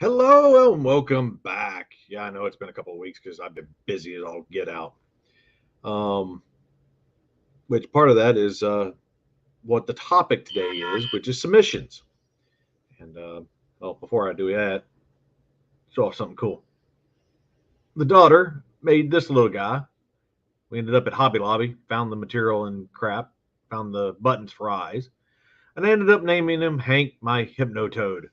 Hello and welcome back. Yeah, I know it's been a couple of weeks because I've been busy as all get out. Um, which part of that is what the topic today is, which is submissions. And well, before I do that, show off something cool. The daughter made this little guy. We ended up at Hobby Lobby, found the material and crap, found the buttons for eyes, and I ended up naming him Hank, my hypnotoad.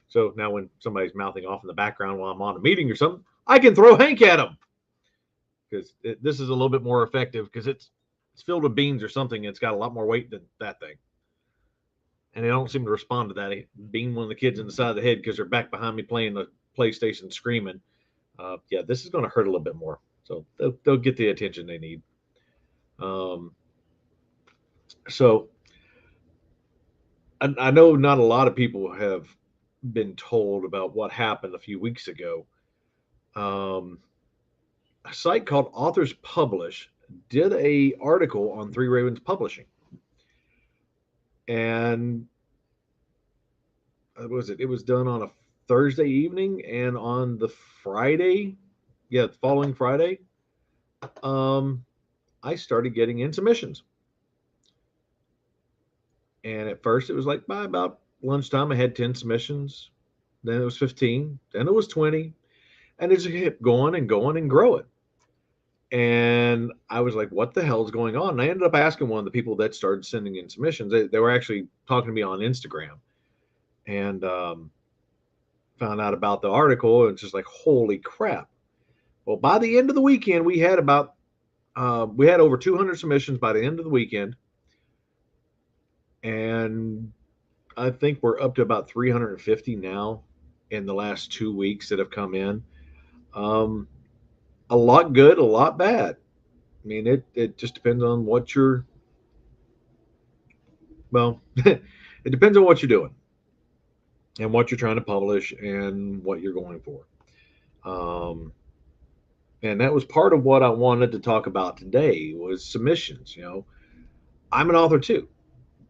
So now when somebody's mouthing off in the background while I'm on a meeting or something, I can throw Hank at him because this is a little bit more effective because it's filled with beans or something. It's got a lot more weight than that thing, and they don't seem to respond to that. Being one of the kids in the side of the head because they're back behind me playing the PlayStation, screaming. Yeah, this is going to hurt a little bit more, so they'll get the attention they need. Um, so I know not a lot of people have been told about what happened a few weeks ago. Um, a site called Authors Publish did a article on Three Ravens Publishing, and was it? It was done on a Thursday evening, and on the Friday, yeah, the following Friday, um, I started getting in submissions. And at first, it was like by about lunchtime, I had 10 submissions. Then it was 15. Then it was 20, and it just kept going and going and growing. And I was like, "What the hell is going on?" And I ended up asking one of the people that started sending in submissions. They were actually talking to me on Instagram, and found out about the article. And it's just like, holy crap! Well, by the end of the weekend, we had over 200 submissions by the end of the weekend, and I think we're up to about 350 now in the last 2 weeks that have come in. Um, a lot good, a lot bad. I mean, it just depends on what you're. Well, it depends on what you're doing and what you're trying to publish and what you're going for. Um, and that was part of what I wanted to talk about today was submissions. I'm an author too,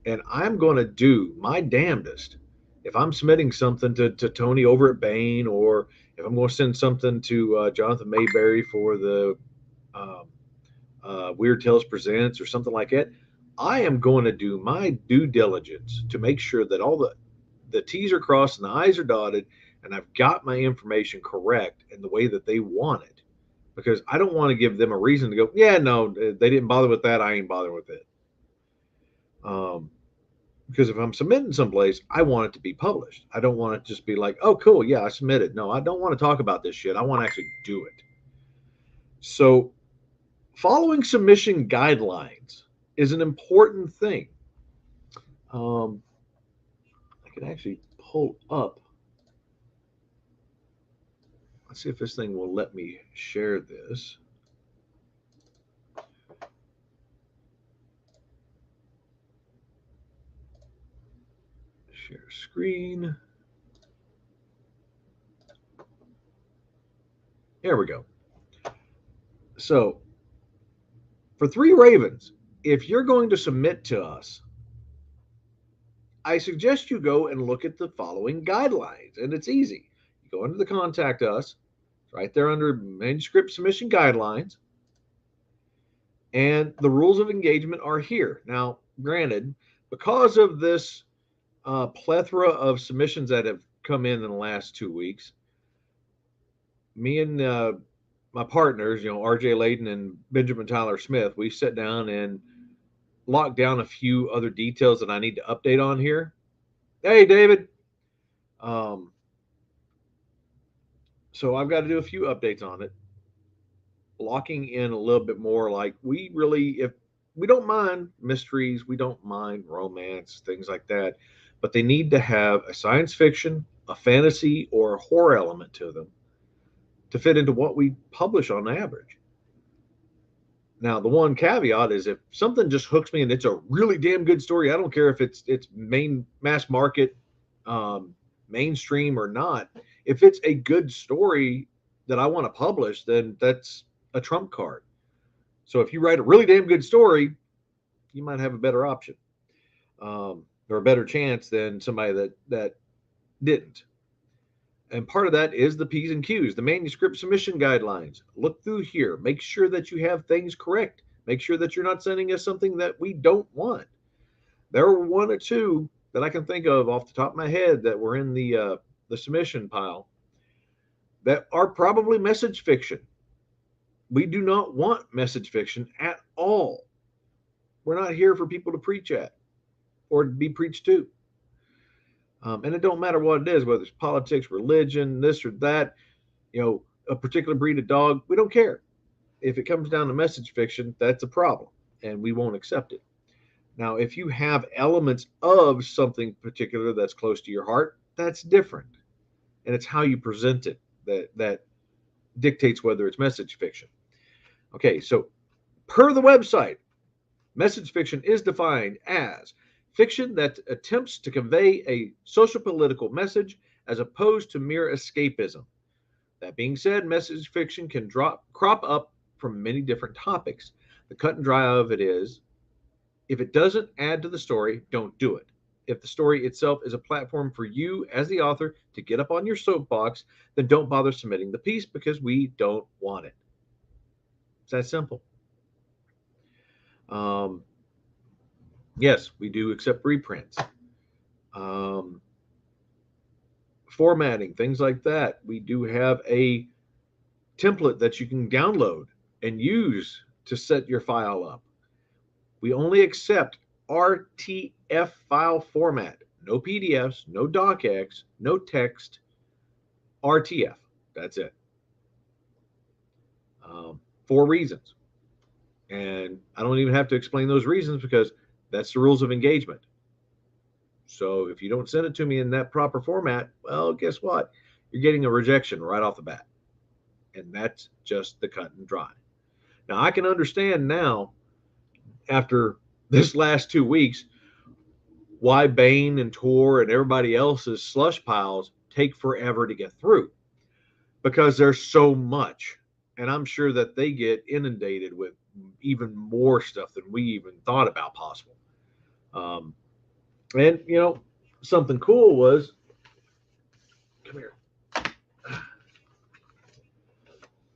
and I'm going to do my damnedest. If I'm submitting something to Tony over at Bain, or if I'm going to send something to Jonathan Mayberry for the um, Weird Tales Presents or something like that, I am going to do my due diligence to make sure that all the T's are crossed and the I's are dotted, and I've got my information correct in the way that they want it. Because I don't want to give them a reason to go, yeah, no, they didn't bother with that. I ain't bothering with it. Um, because if I'm submitting someplace, I want it to be published. I don't want it to just be like, oh, cool, yeah, I submitted. No, I don't want to talk about this shit. I want to actually do it. So, following submission guidelines is an important thing. Um, I can actually pull up. Let's see if this thing will let me share this. Share screen. There we go. So, for Three Ravens, if you're going to submit to us, I suggest you go and look at the following guidelines, and it's easy. You go into the contact us, right there under manuscript submission guidelines, and the rules of engagement are here. Now, granted, because of this plethora of submissions that have come in the last 2 weeks, me and my partners, RJ Layden and Benjamin Tyler Smith, we sat down and locked down a few other details that I need to update on here. Hey, David. Um, so I've got to do a few updates on it, locking in a little bit more. Like if we don't mind mysteries, we don't mind romance, things like that, but they need to have a science fiction, a fantasy, or a horror element to them to fit into what we publish on average. Now, the one caveat is if something just hooks me and it's a really damn good story, I don't care if it's main mass market, um, mainstream or not. If it's a good story that I want to publish, then that's a trump card. So if you write a really damn good story, you might have a better option, or a better chance than somebody that didn't. And part of that is the P's and Q's, the manuscript submission guidelines. Look through here. Make sure that you have things correct. Make sure that you're not sending us something that we don't want. There were one or two that I can think of off the top of my head that were in the submission pile that are probably message fiction. We do not want message fiction at all. We're not here for people to preach at or to be preached to. And it don't matter what it is, whether it's politics, religion, this or that, a particular breed of dog, we don't care. If it comes down to message fiction, that's a problem, and we won't accept it. Now, if you have elements of something particular that's close to your heart, that's different. And it's how you present it that dictates whether it's message fiction. Okay, so per the website, message fiction is defined as fiction that attempts to convey a social political message as opposed to mere escapism. That being said, message fiction can crop up from many different topics. The cut and dry of it is, if it doesn't add to the story, don't do it. If the story itself is a platform for you as the author to get up on your soapbox, then don't bother submitting the piece because we don't want it. It's that simple. Yes, we do accept reprints. Formatting, things like that. We do have a template that you can download and use to set your file up. We only accept RTF file format. No PDFs, no docx, no text, RTF. That's it. 4 reasons. And I don't even have to explain those reasons because that's the rules of engagement. So if you don't send it to me in that proper format, well, guess what? You're getting a rejection right off the bat. And that's just the cut and dry. Now, I can understand now, after this last 2 weeks, why Bain and Tor and everybody else's slush piles take forever to get through. Because there's so much. And I'm sure that they get inundated with even more stuff than we even thought about possible. And, something cool was, come here.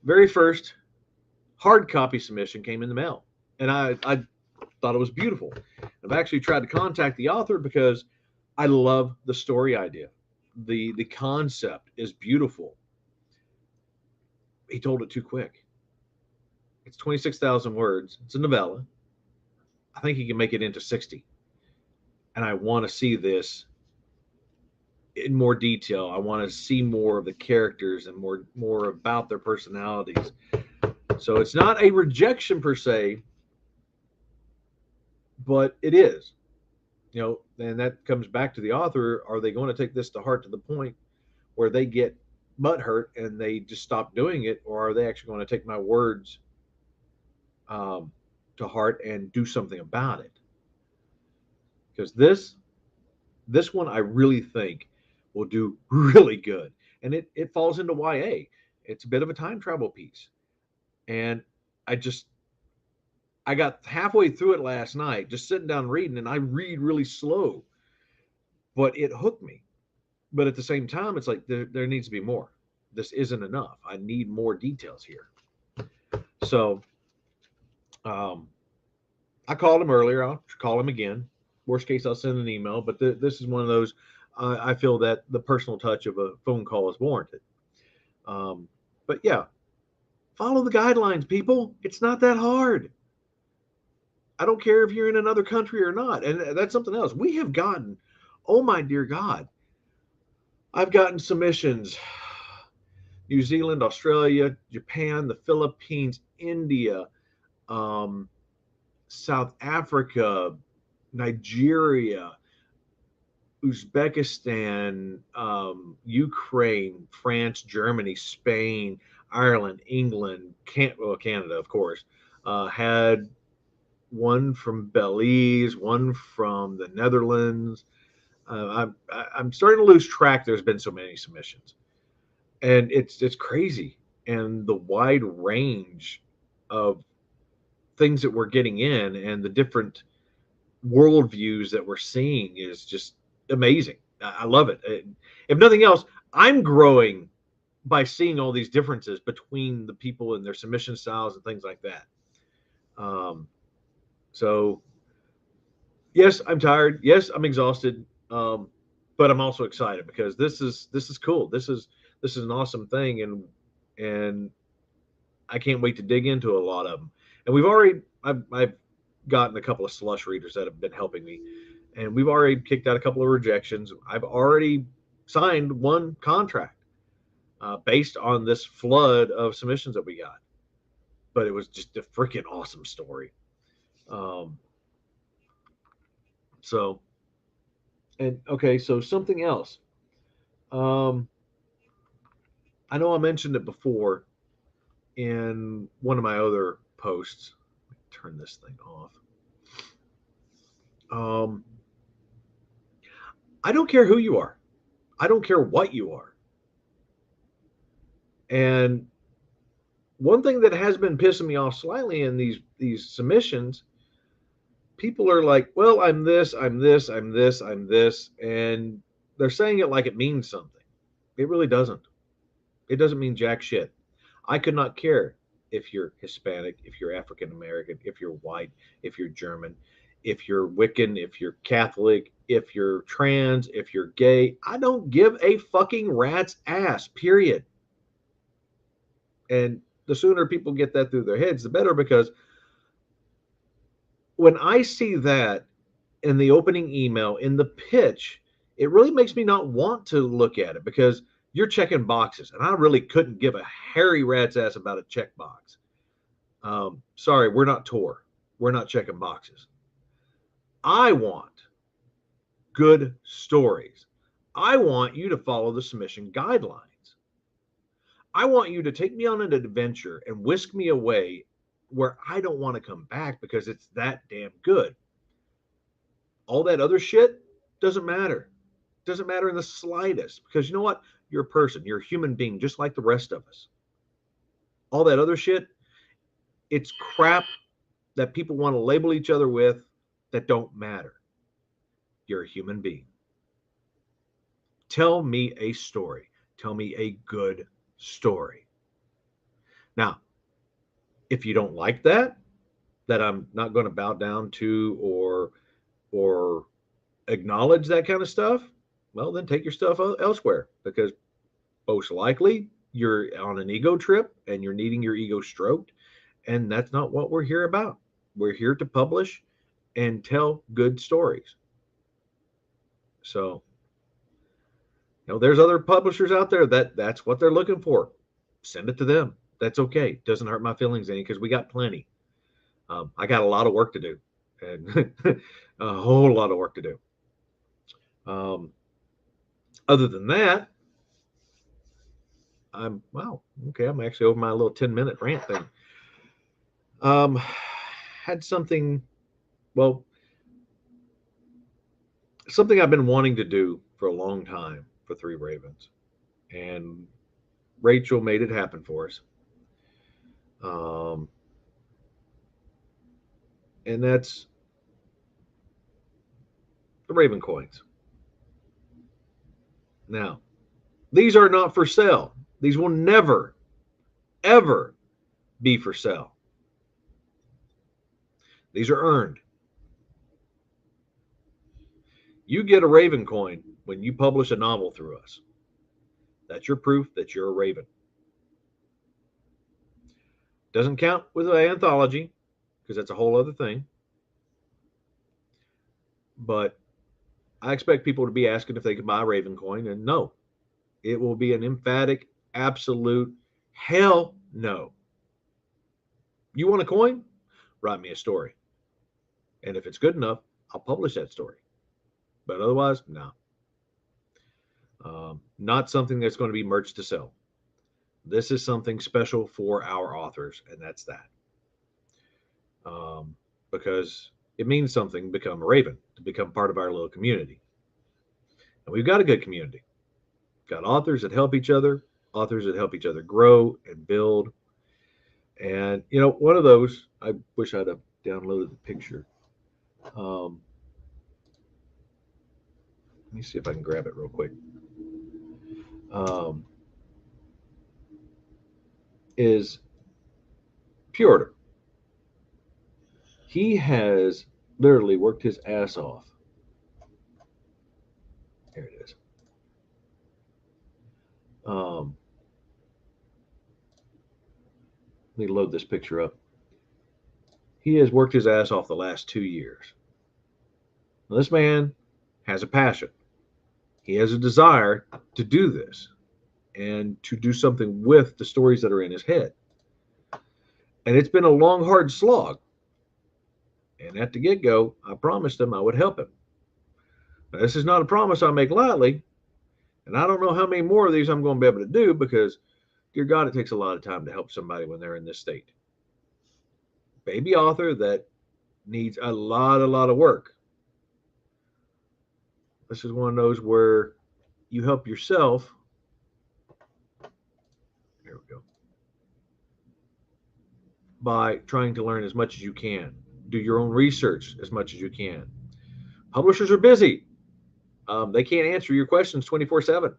Very first hard copy submission came in the mail. And I thought it was beautiful. I've actually tried to contact the author because I love the story idea. The concept is beautiful. He told it too quick. It's 26,000 words. It's a novella. I think he can make it into 60. And I want to see this in more detail. I want to see more of the characters and more about their personalities. So it's not a rejection per se, but it is. And that comes back to the author. Are they going to take this to heart to the point where they get butthurt and they just stop doing it, or are they actually going to take my words to heart and do something about it? Because this one I really think will do really good, and it falls into YA. It's a bit of a time travel piece, and I got halfway through it last night, just sitting down reading, and I read really slow, but it hooked me. But at the same time, it's like there needs to be more. This isn't enough. I need more details here. So I called him earlier. I'll call him again. Worst case, I'll send an email. But this is one of those, I feel that the personal touch of a phone call is warranted. But yeah, follow the guidelines, people. It's not that hard. I don't care if you're in another country or not. And that's something else. We have gotten, oh my dear God, I've gotten submissions. New Zealand, Australia, Japan, the Philippines, India, South Africa, Nigeria, Uzbekistan, Ukraine, France, Germany, Spain, Ireland, England, Canada, of course. Had one from Belize, one from the Netherlands. I'm starting to lose track. There's been so many submissions, and it's crazy. And the wide range of things that we're getting in and the different worldviews that we're seeing is just amazing. I love it. If nothing else, I'm growing by seeing all these differences between the people and their submission styles and things like that. Um, so yes, I'm tired. Yes, I'm exhausted. But I'm also excited because this is cool. This is an awesome thing, and I can't wait to dig into a lot of them. And I've gotten a couple of slush readers that have been helping me, and we've already kicked out a couple of rejections. I've already signed one contract based on this flood of submissions that we got. But it was just a freaking awesome story. Um, so and okay, so something else. Um, I know I mentioned it before in one of my other posts. Turn this thing off. Um, I don't care who you are. I don't care what you are. And one thing that has been pissing me off slightly in these submissions, people are like, "Well, I'm this, I'm this, I'm this, I'm this," and they're saying it like it means something. It really doesn't. It doesn't mean jack shit. I could not care if you're Hispanic, if you're African American, if you're white, if you're German, if you're Wiccan, if you're Catholic, if you're trans, if you're gay. I don't give a fucking rat's ass, period. And the sooner people get that through their heads, the better, because when I see that in the opening email, in the pitch, it really makes me not want to look at it because you're checking boxes. And I really couldn't give a hairy rat's ass about a checkbox. Sorry, we're not Tor. We're not checking boxes. I want good stories. I want you to follow the submission guidelines. I want you to take me on an adventure and whisk me away where I don't want to come back because it's that damn good. All that other shit doesn't matter. Doesn't matter in the slightest because you know what? You're a person. You're a human being just like the rest of us. All that other shit, it's crap that people want to label each other with that don't matter. You're a human being. Tell me a story. Tell me a good story. Now, if you don't like that I'm not going to bow down to or acknowledge that kind of stuff, well, then take your stuff elsewhere because most likely you're on an ego trip and you're needing your ego stroked, and that's not what we're here about. We're here to publish and tell good stories. So, there's other publishers out there that's what they're looking for. Send it to them. That's okay. Doesn't hurt my feelings any because we got plenty. I got a lot of work to do, and a whole lot of work to do. Um, other than that, wow. Okay, I'm actually over my little 10-minute rant thing. Um, had something. Well, something I've been wanting to do for a long time for Three Ravens, and Rachel made it happen for us. Um, and that's the Raven coins. Now, these are not for sale. These will never, ever be for sale. These are earned. You get a Raven coin when you publish a novel through us. That's your proof that you're a Raven. Doesn't count with an anthology because that's a whole other thing. But I expect people to be asking if they can buy a Raven coin, and no, it will be an emphatic, absolute hell no. You want a coin? Write me a story. And if it's good enough, I'll publish that story. But otherwise, no. Not something that's going to be merch to sell. This is something special for our authors, and that's that. Because it means something to become a Raven, to become part of our little community. And we've got a good community. We've got authors that help each other, authors that help each other grow and build. And, one of those, I wish I'd have downloaded the picture. Let me see if I can grab it real quick. um, is Piotr. He has literally worked his ass off. Here it is. Um, Let me load this picture up. He has worked his ass off the last 2 years. Now, this man has a passion. He has a desire to do this and to do something with the stories that are in his head. And it's been a long, hard slog. And at the get go, I promised him I would help him. Now, this is not a promise I make lightly. And I don't know how many more of these I'm going to be able to do because, dear God, it takes a lot of time to help somebody when they're in this state. Baby author that needs a lot of work. This is one of those where you help yourself. Here we go. By trying to learn as much as you can. Do your own research as much as you can. Publishers are busy. They can't answer your questions 24/7.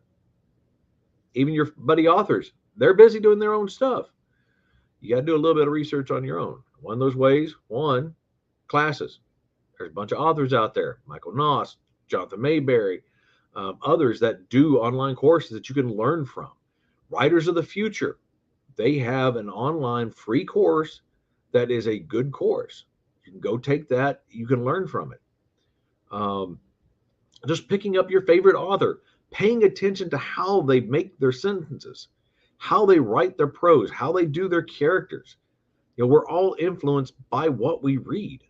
Even your buddy authors, they're busy doing their own stuff. You got to do a little bit of research on your own. One of those ways, one, classes. There's a bunch of authors out there, Michael Noss, Jonathan Mayberry, others that do online courses that you can learn from. Writers of the Future, they have an online free course that is a good course. You can go take that. You can learn from it. Just picking up your favorite author, paying attention to how they make their sentences, how they write their prose, how they do their characters. We're all influenced by what we read.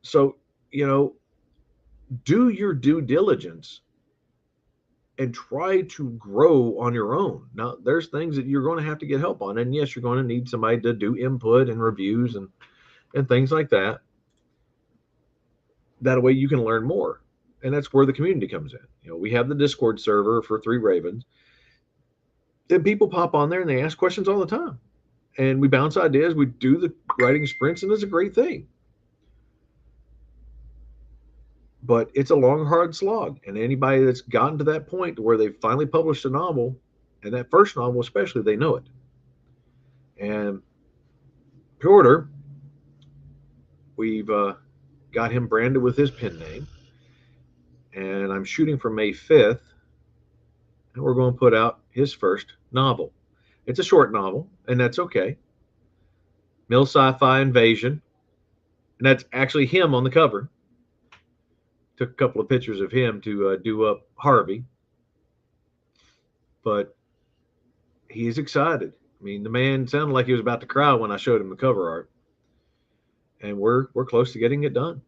So, do your due diligence and try to grow on your own. Now, there's things that you're going to have to get help on. And yes, you're going to need somebody to do input and reviews and things like that. That way you can learn more. And that's where the community comes in. We have the Discord server for Three Ravens. And people pop on there and they ask questions all the time. And we bounce ideas. We do the writing sprints, and it's a great thing. But it's a long, hard slog. And anybody that's gotten to that point where they've finally published a novel, and that first novel especially, they know it. And Piotr, we've got him branded with his pen name. And I'm shooting for May 5th. And we're going to put out his first novel. It's a short novel, and that's okay. Mill Sci-Fi Invasion. And that's actually him on the cover. Took a couple of pictures of him to do up Harvey. But he's excited. I mean, the man sounded like he was about to cry when I showed him the cover art. And we're close to getting it done.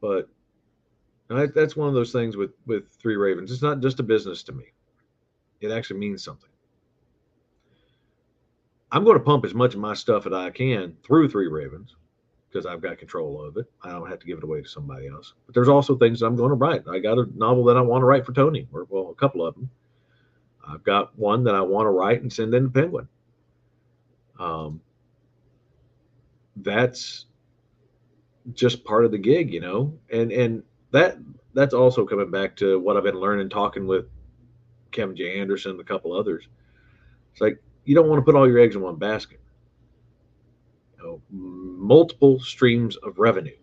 But that's one of those things with Three Ravens. It's not just a business to me. It actually means something. I'm going to pump as much of my stuff as I can through Three Ravens because I've got control of it. I don't have to give it away to somebody else. But there's also things that I'm going to write. I got a novel that I want to write for Tony, or well, a couple of them. I've got one that I want to write and send in to Penguin. That's just part of the gig, and that's also coming back to what I've been learning talking with Kevin J. Anderson and a couple others. It's like you don't want to put all your eggs in one basket. Multiple streams of revenue.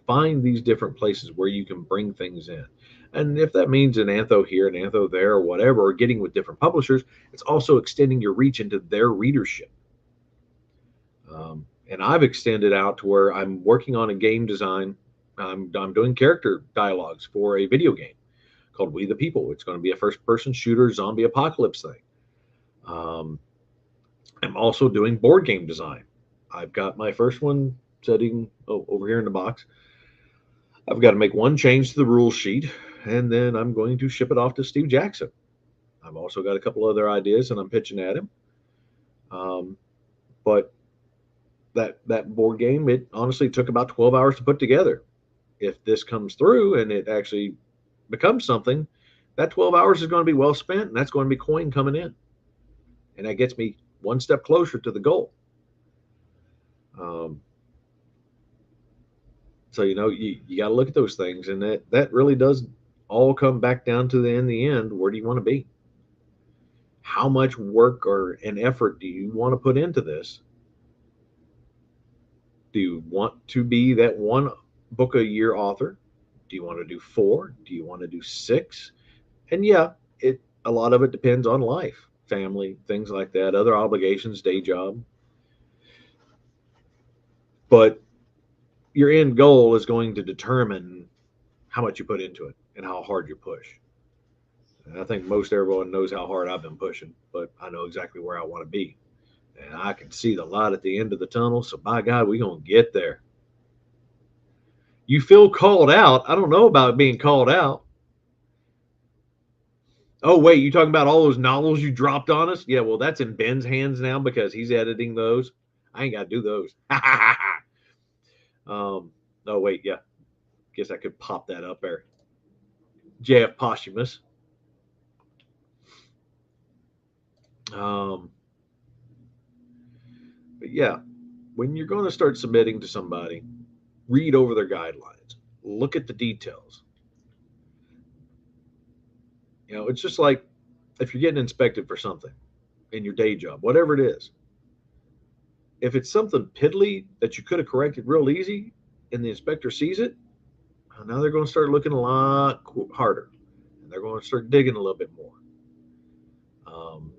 Find these different places where you can bring things in. And if that means an antho here, an antho there, or whatever, or getting with different publishers, it's also extending your reach into their readership. And I've extended out to where I'm working on a game design. I'm doing character dialogues for a video game called We the People. It's going to be a first-person shooter zombie apocalypse thing. I'm also doing board game design. I've got my first one sitting over here in the box. I've got to make one change to the rule sheet, and then I'm going to ship it off to Steve Jackson. I've also got a couple other ideas, and I'm pitching at him. But that board game, it honestly took about 12 hours to put together. If this comes through and it actually becomes something, that 12 hours is going to be well spent, and that's going to be coin coming in. And that gets me one step closer to the goal. So, you got to look at those things, and that really does all come back down to in the end, where do you want to be? How much work or an effort do you want to put into this? Do you want to be that one book a year author? Do you want to do four? Do you want to do six? And yeah, it a lot of it depends on life, family, things like that, other obligations, day job. But your end goal is going to determine how much you put into it and how hard you push. And I think most everyone knows how hard I've been pushing, but I know exactly where I want to be. And I can see the light at the end of the tunnel. So by God, we're going to get there. You feel called out. I don't know about being called out. Oh, wait, you talking about all those novels you dropped on us? Yeah, well, that's in Ben's hands now because he's editing those. I ain't got to do those. Oh, wait, yeah. Guess I could pop that up there. JF Posthumous. Um, but yeah, when you're going to start submitting to somebody, read over their guidelines, look at the details. It's just like if you're getting inspected for something in your day job, whatever it is. If it's something piddly that you could have corrected real easy and the inspector sees it, now they're going to start looking a lot harder and they're going to start digging a little bit more. Um,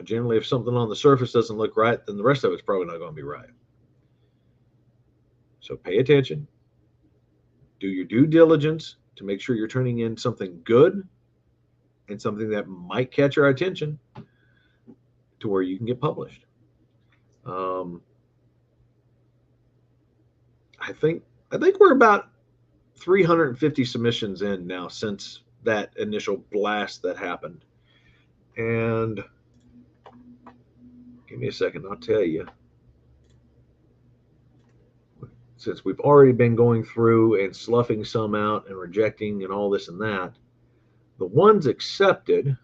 generally, if something on the surface doesn't look right, then the rest of it's probably not going to be right. So pay attention, do your due diligence to make sure you're turning in something good and something that might catch our attention to where you can get published. Um, I think we're about 350 submissions in now since that initial blast that happened. And give me a second, I'll tell you. Since we've already been going through and sloughing some out and rejecting and all this and that, the ones accepted,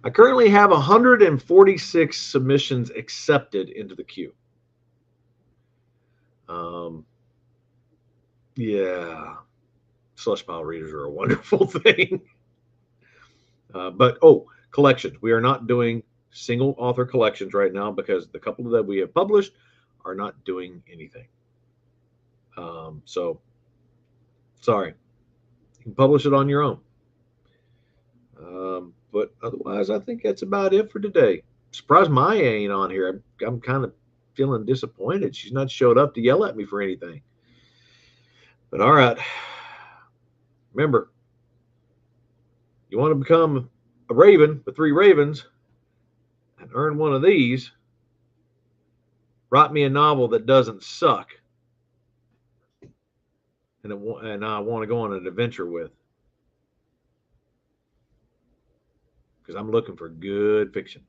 I currently have 146 submissions accepted into the queue. Yeah, slush pile readers are a wonderful thing. But collections. We are not doing single author collections right now because the couple that we have published are not doing anything. So, sorry. You can publish it on your own. But otherwise, I think that's about it for today. Surprised Maya ain't on here. I'm kind of feeling disappointed. She's not showed up to yell at me for anything. But all right. Remember, you want to become a raven with 3 ravens and earn one of these, write me a novel that doesn't suck and I want to go on an adventure with. Because I'm looking for good fiction.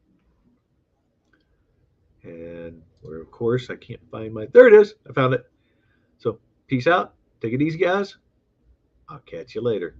And where, of course, I can't find my. There it is. I found it. So, peace out. Take it easy, guys. I'll catch you later.